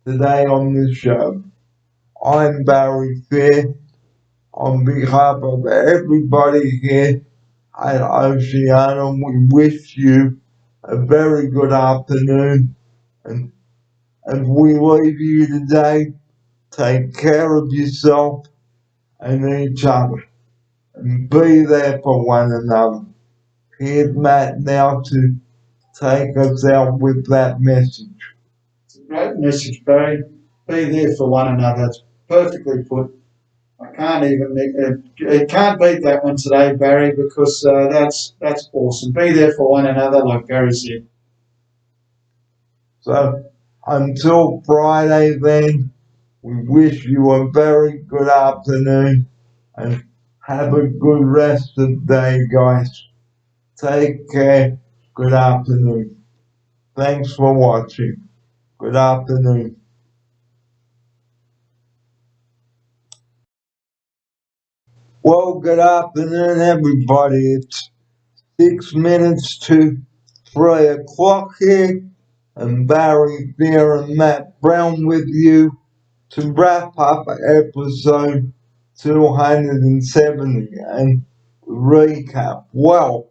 today on this show. I'm Barry Fair. On behalf of everybody here at Oceana, we wish you a very good afternoon. And as we leave you today, take care of yourself and each other. And be there for one another. Here's Matt now to take us out with that message. It's a great message, Barry. Be there for one another. It's perfectly put. I can't beat that one today, Barry, because that's awesome. Be there for one another, like Barry said. So until Friday then, we wish you a very good afternoon and have a good rest of the day, guys. Take care. Good afternoon. Thanks for watching. Good afternoon. Well, good afternoon, everybody. It's 6 minutes to 3 o'clock here, and Barry Beer and Matt Brown with you to wrap up episode 270 and recap. Well,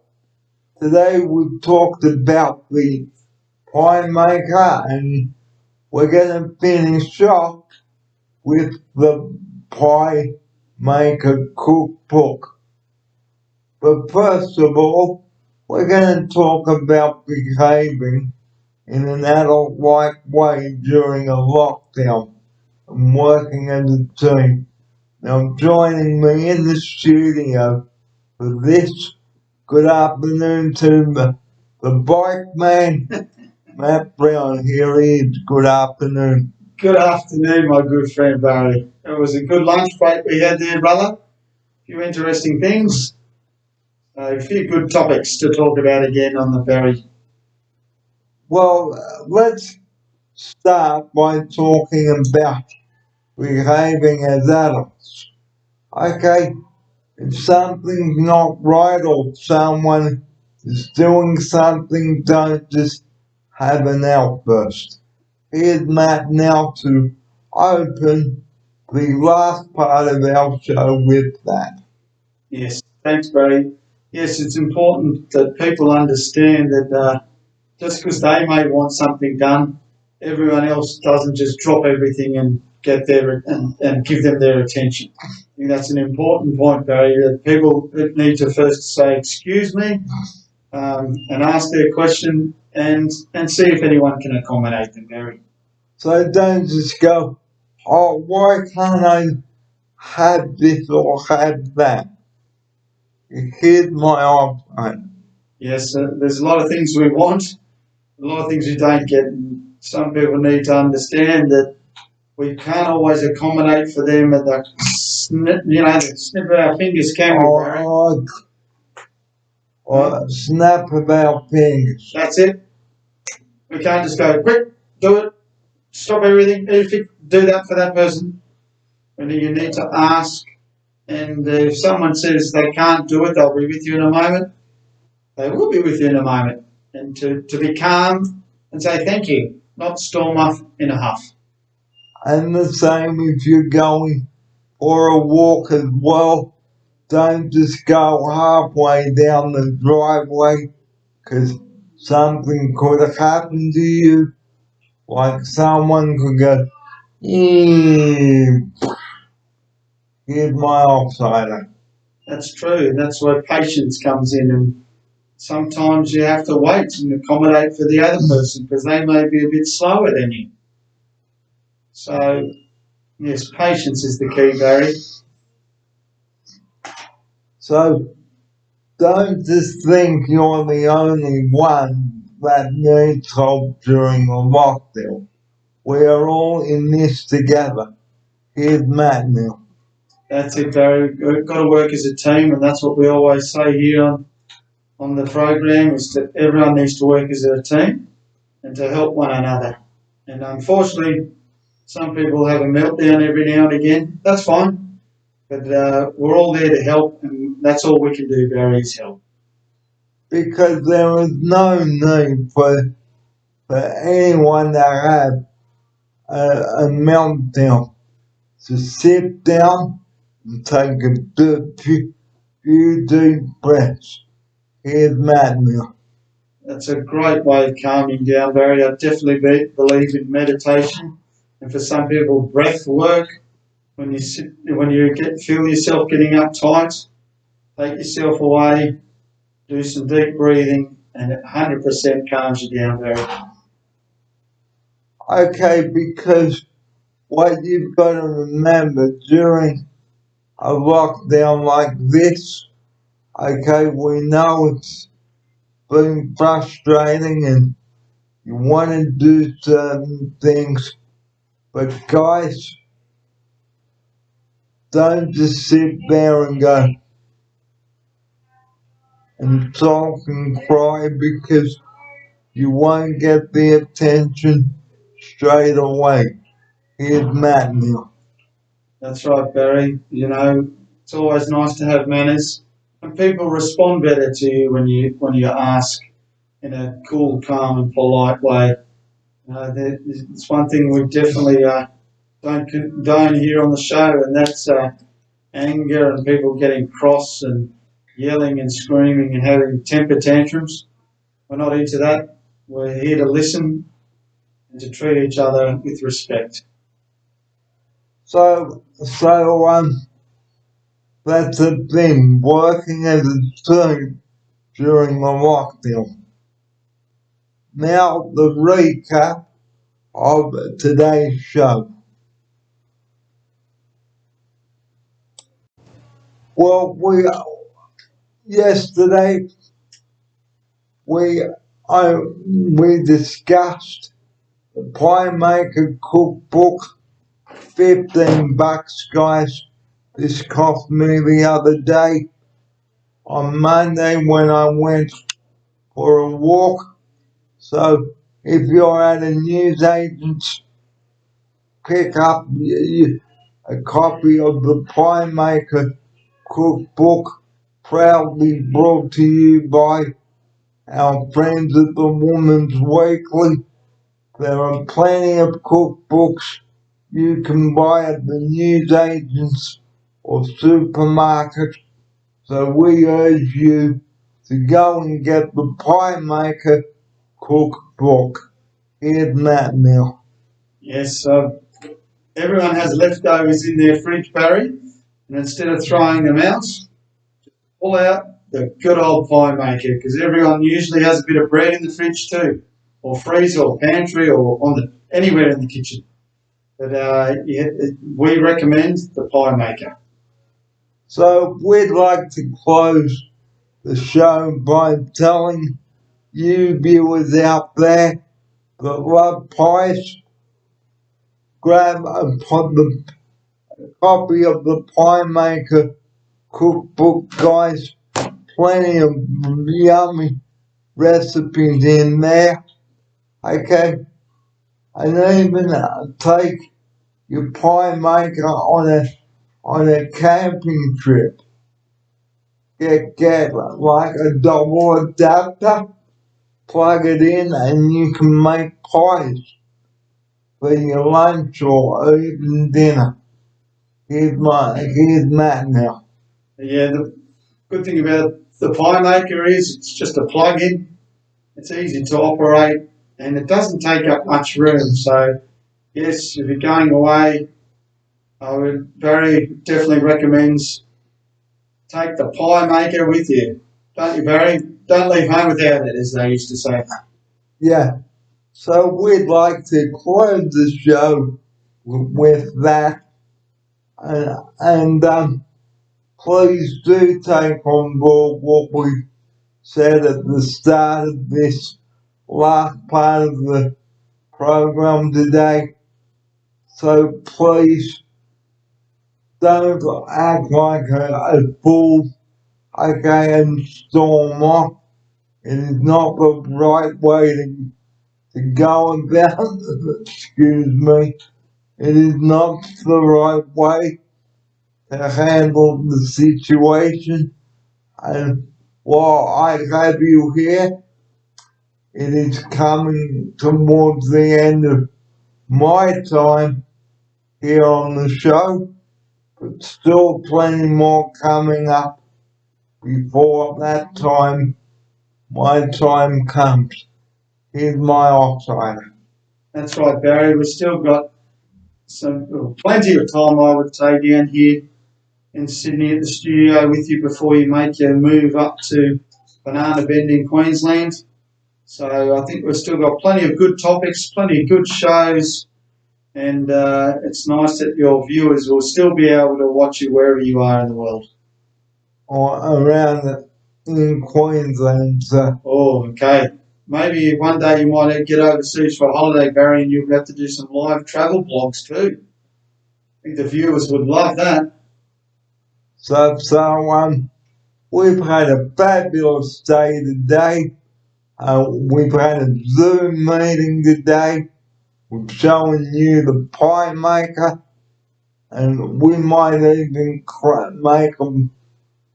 today we talked about the pie maker and we're going to finish off with the pie maker cookbook. But first of all, we're going to talk about behaving in an adult-like way during a lockdown and working as a team. Now joining me in the studio for this, good afternoon to the bike man, Matt Brown. Here he is. Good afternoon. Good afternoon, my good friend Barry. It was a good lunch break we had there, brother. A few interesting things. A few good topics to talk about again on the Barry. Well, let's start by talking about behaving as adults. Okay, if something's not right or someone is doing something, don't just have an outburst. Here's Matt now to open the last part of our show with that. Yes, thanks, Barry. Yes, it's important that people understand that just because they may want something done, everyone else doesn't just drop everything and get there and give them their attention. I think that's an important point, Barry, that people need to first say, excuse me, and ask their question and see if anyone can accommodate them, Barry. So don't just go, oh, why can't I have this or have that? Here's my option. Yes, there's a lot of things we want, a lot of things we don't get. And some people need to understand that we can't always accommodate for them at the snip, the snip of our fingers, can we, Barry? Or snap of our fingers. That's it. We can't just go, quick, do it, stop everything, do that for that person. And you need to ask, and if someone says they can't do it, they'll be with you in a moment. They will be with you in a moment. And to be calm and say thank you, not storm off in a huff. And the same if you're going for a walk as well. Don't just go halfway down the driveway because something could have happened to you. Like someone could go, here's my offsider. That's true. That's where patience comes in. And sometimes you have to wait and accommodate for the other person because they may be a bit slower than you. So, yes, patience is the key, Barry. So don't just think you're the only one that needs help during a lockdown. We are all in this together. Here's Matt now. That's it, Barry. We've got to work as a team, and that's what we always say here on the program, is that everyone needs to work as a team and to help one another. And unfortunately, some people have a meltdown every now and again. That's fine. But we're all there to help, and that's all we can do, Barry, is help. Because there is no need for anyone to have a meltdown. So sit down and take a few deep breaths. Here's Matt now. That's a great way of calming down, Barry. I definitely believe in meditation, and for some people, breath work. When you feel yourself getting uptight, take yourself away, do some deep breathing, and it 100% calms you down, Barry. Okay, because what you've got to remember during a lockdown like this, okay, we know it's been frustrating and you want to do certain things, but guys, don't just sit there and go and talk and cry because you won't get the attention straight away. Here's Matt now. That's right, Barry. It's always nice to have manners, and people respond better to you when you ask in a cool, calm, and polite way. It's one thing we definitely condone here on the show, and that's anger and people getting cross and yelling and screaming and having temper tantrums. We're not into that. We're here to listen and to treat each other with respect. So that's the thing, working as a team during the lockdown. Now the recap of today's show. Well, yesterday we discussed the Pie Maker Cookbook. $15, guys. This cost me the other day on Monday when I went for a walk. So if you're at a newsagent's, pick up a copy of the Pie Maker Cookbook, proudly brought to you by our friends at the Woman's Weekly. There are plenty of cookbooks you can buy at the newsagents or supermarket. So we urge you to go and get the Pie Maker Cookbook. Here's Matt now. Yes, everyone has leftovers in their fridge, Barry, and instead of throwing them out, pull out the good old Pie Maker, because everyone usually has a bit of bread in the fridge too, or freezer, or pantry, or anywhere in the kitchen. But we recommend the Pie Maker. So we'd like to close the show by telling you viewers out there that love pies, grab a copy of the Pie Maker Cookbook, guys. Plenty of yummy recipes in there. Okay, and even take your Pie Maker on a camping trip. Get like a double adapter, plug it in, and you can make pies for your lunch or even dinner. Here's Matt now. Yeah, the good thing about the Pie Maker is it's just a plug-in. It's easy to operate, and it doesn't take up much room. So, yes, if you're going away, I would definitely recommends take the Pie Maker with you. Don't you, Barry? Don't leave home without it, as they used to say. Yeah. So we'd like to close the show with that, and please do take on board what we said at the start of this last part of the program today. So please don't act like a fool, okay, and storm off. It is not the right way to go about, excuse me, it is not the right way to handle the situation. And while I have you here, it is coming towards the end of my time here on the show, but still plenty more coming up before that time, my time comes. Here's my outsider. That's right, Barry. We've still got plenty of time, I would say, down here in Sydney at the studio with you before you make your move up to Banana Bend in Queensland. So I think we've still got plenty of good topics, plenty of good shows, and it's nice that your viewers will still be able to watch you wherever you are in the world. Or around in Queensland. Oh, okay. Maybe one day you might get overseas for a holiday, Barry, and you'll have to do some live travel blogs too. I think the viewers would love that. So we've had a fabulous day today. We've had a Zoom meeting today. We're showing you the Pie Maker, and we might even make them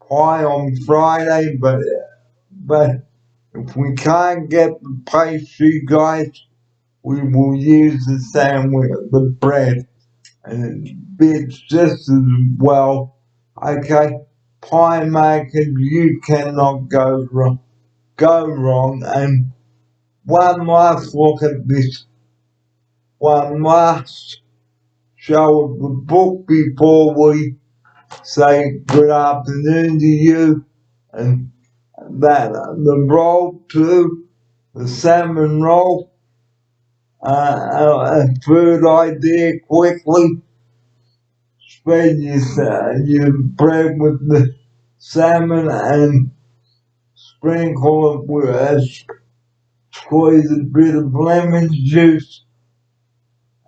pie on Friday, but if we can't get the pastry, guys, we will use the sandwich, the bread. and it's just as well. Okay, pie making, you cannot go wrong. And one last look at this, one last show of the book before we say good afternoon to you. And that the roll too, the salmon roll, a third idea quickly. Spread your bread with the salmon and sprinkle it with squeeze a bit of lemon juice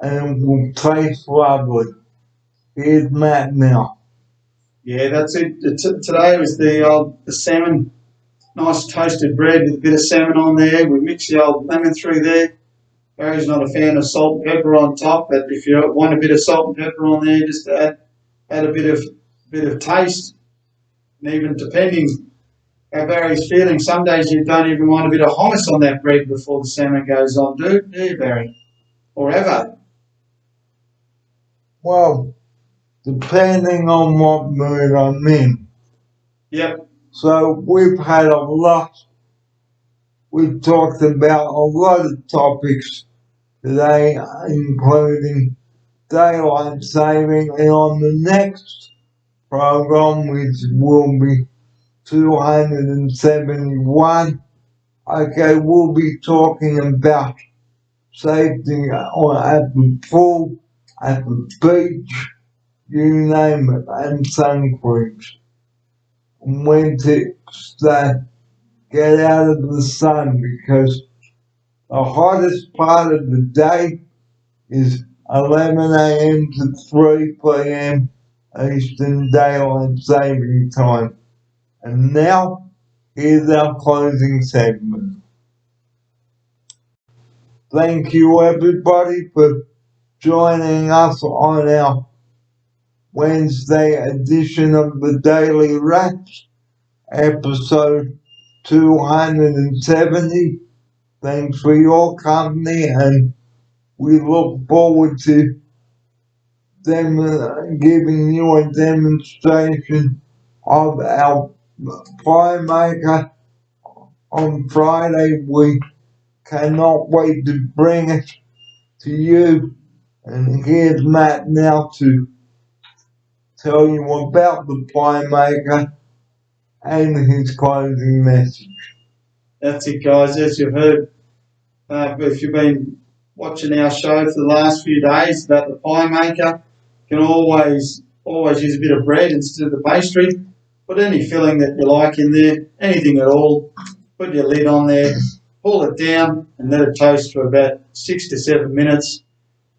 and it will taste lovely. Here's Matt now. Yeah, that's it. Today was the salmon, nice toasted bread with a bit of salmon on there. We mix the old lemon through there. Barry's not a fan of salt and pepper on top, but if you want a bit of salt and pepper on there, just add a bit of taste. And even depending how Barry's feeling, some days you don't even want a bit of hummus on that bread before the salmon goes on, do you, Barry? Or ever? Well, depending on what mood I'm in. Yep. So we've talked about a lot of topics today, including daylight saving, and on the next program, which will be 271, okay, we'll be talking about safety at the pool, at the beach, you name it, and sun creams. When to get out of the sun, because the hottest part of the day is 11 a.m. to 3 p.m. Eastern Daylight Saving Time. And now, here's our closing segment. Thank you, everybody, for joining us on our Wednesday edition of the Daily Wraps, episode 270. Thanks for your company, and we look forward to giving you a demonstration of our pie maker on Friday. We cannot wait to bring it to you. And here's Matt now to tell you about the pie maker and his closing message. That's it, guys. As you've heard, if you've been watching our show for the last few days about the pie maker, you can always use a bit of bread instead of the pastry. Put any filling that you like in there, anything at all. Put your lid on there, pull it down, and let it toast for about 6 to 7 minutes.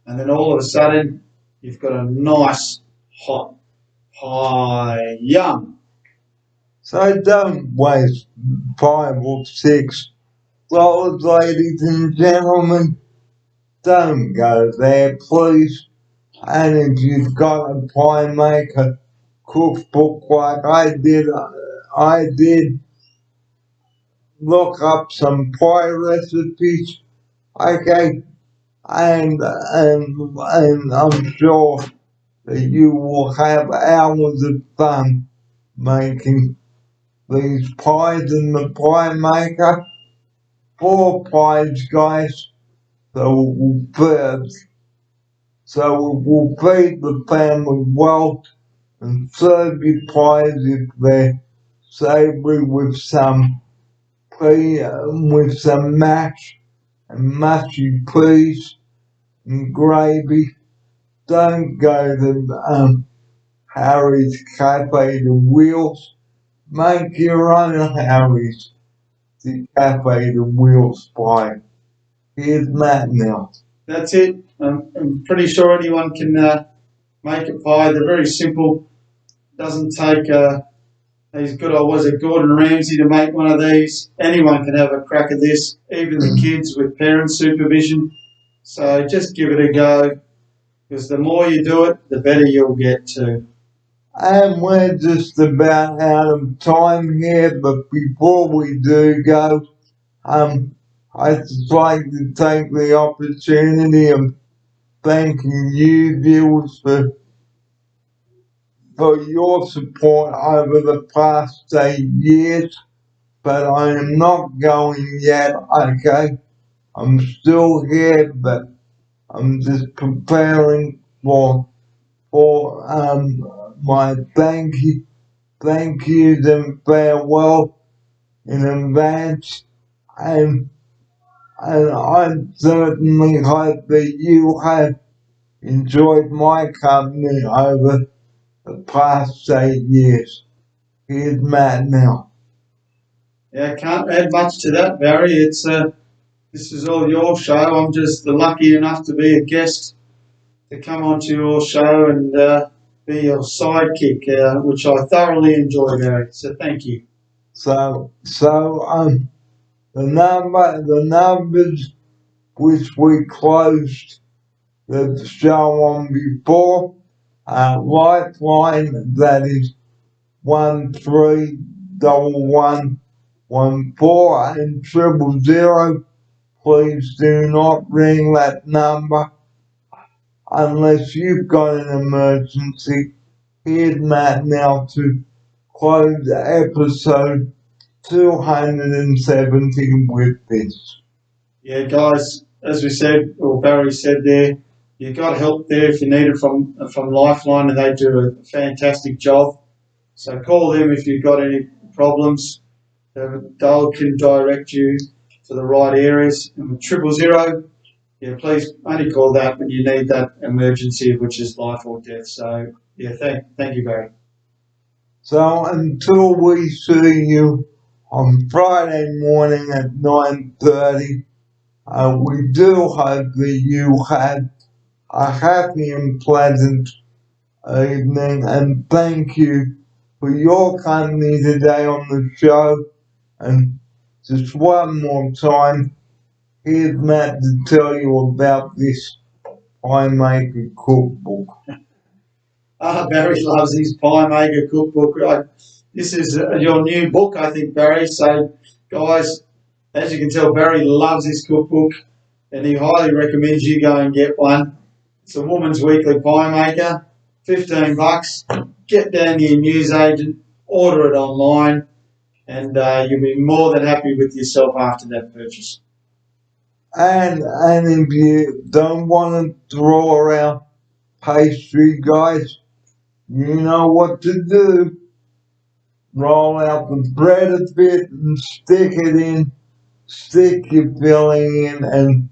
And then all of a sudden, you've got a nice hot pie. Yum! So don't waste 5 or 6 dollars, ladies and gentlemen. Don't go there, please. And if you've got a pie maker cookbook like I did look up some pie recipes. Okay, and I'm sure that you will have hours of fun making these pies in the pie maker. 4 pies, guys. So it will feed the family well and serve your pies if they're savory with some mash and mushy peas and gravy. Don't go to Harry's Cafe de Wheels. Make your own Harry's Cafe de Wheels pie. Here's Matt now. That's it. I'm pretty sure anyone can make a pie. They're very simple. Doesn't take he's good. Was it Gordon Ramsay to make one of these? Anyone can have a crack at this, even the kids with parent supervision. So just give it a go, because the more you do it, the better you'll get too. And we're just about out of time here, but before we do go, I'd just like to take the opportunity of thanking you viewers for your support over the past 8 years, but I am not going yet, okay? I'm still here, but I'm just preparing for my thank yous and farewell in advance, and I certainly hope that you have enjoyed my company over the past 8 years. Here's Matt now. Yeah, can't add much to that, Barry. This is all your show. I'm just lucky enough to be a guest to come onto your show and be your sidekick, which I thoroughly enjoy, Barry. So thank you. So the numbers which we closed the show on before, Lifeline, that is 131114 and 000. Please do not ring that number unless you've got an emergency. Here's Matt now to close episode 270 with this. Yeah, guys, as we said, or Barry said there, you got help there if you need it from Lifeline, and they do a fantastic job. So call them if you've got any problems. They can direct you to the right areas. And with 000, yeah, please only call that when you need that emergency, which is life or death. So yeah, thank you, Barry. So until we see you on Friday morning at 9:30, we do hope that you had a happy and pleasant evening, and thank you for your company today on the show. And just one more time, here's Matt to tell you about this Pie Maker cookbook. Barry loves his Pie Maker cookbook. This is your new book, I think, Barry. So, guys, as you can tell, Barry loves his cookbook, and he highly recommends you go and get one. It's a Woman's Weekly Pie Maker, $15. Get down to your newsagent, order it online, and you'll be more than happy with yourself after that purchase. And if you don't want to throw out pastry, guys, you know what to do. Roll out the bread a bit and stick it in, stick your filling in,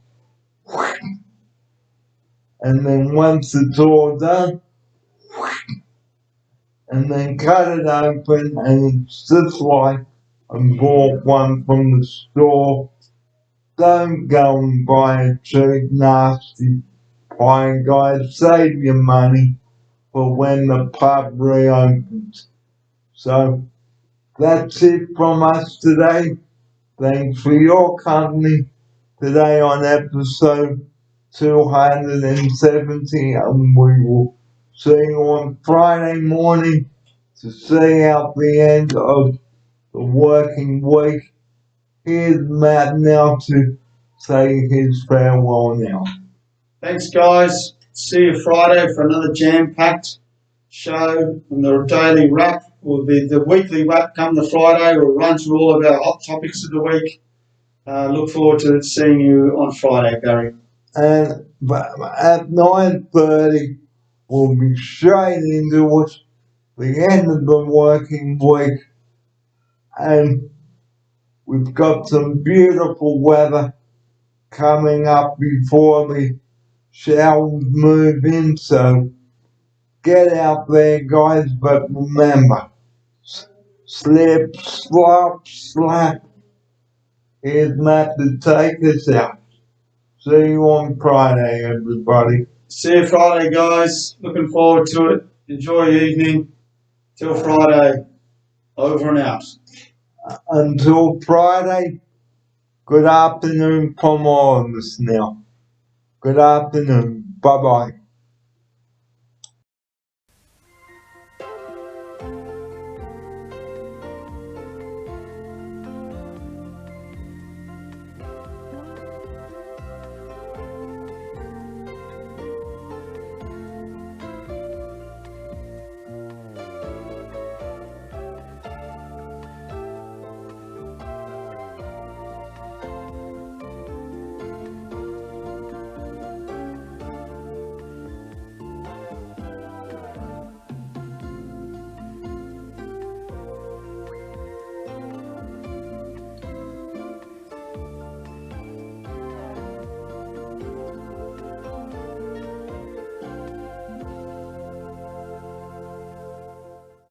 and then once it's all done, and then cut it open, and it's just like I bought one from the store. Don't go and buy a cheap, nasty pie, guys. Save your money for when the pub reopens. So that's it from us today. Thanks for your company today on episode 270, and we will see you on Friday morning to see out the end of the working week. Here's Matt now to say his farewell now. Thanks, guys. See you Friday for another jam-packed show. And the daily wrap will be the weekly wrap come the Friday. We'll run through all of our hot topics of the week. Look forward to seeing you on Friday, Barry. And at 9:30, we'll be straight into it, the end of the working week. And we've got some beautiful weather coming up before the showers move in, so get out there, guys, but remember, slip, slop, slap. Here's Matt to take us out. See you on Friday, everybody. See you Friday, guys. Looking forward to it. Enjoy your evening. Till Friday. Over and out. Until Friday, good afternoon from all of us now. Good afternoon. Bye-bye.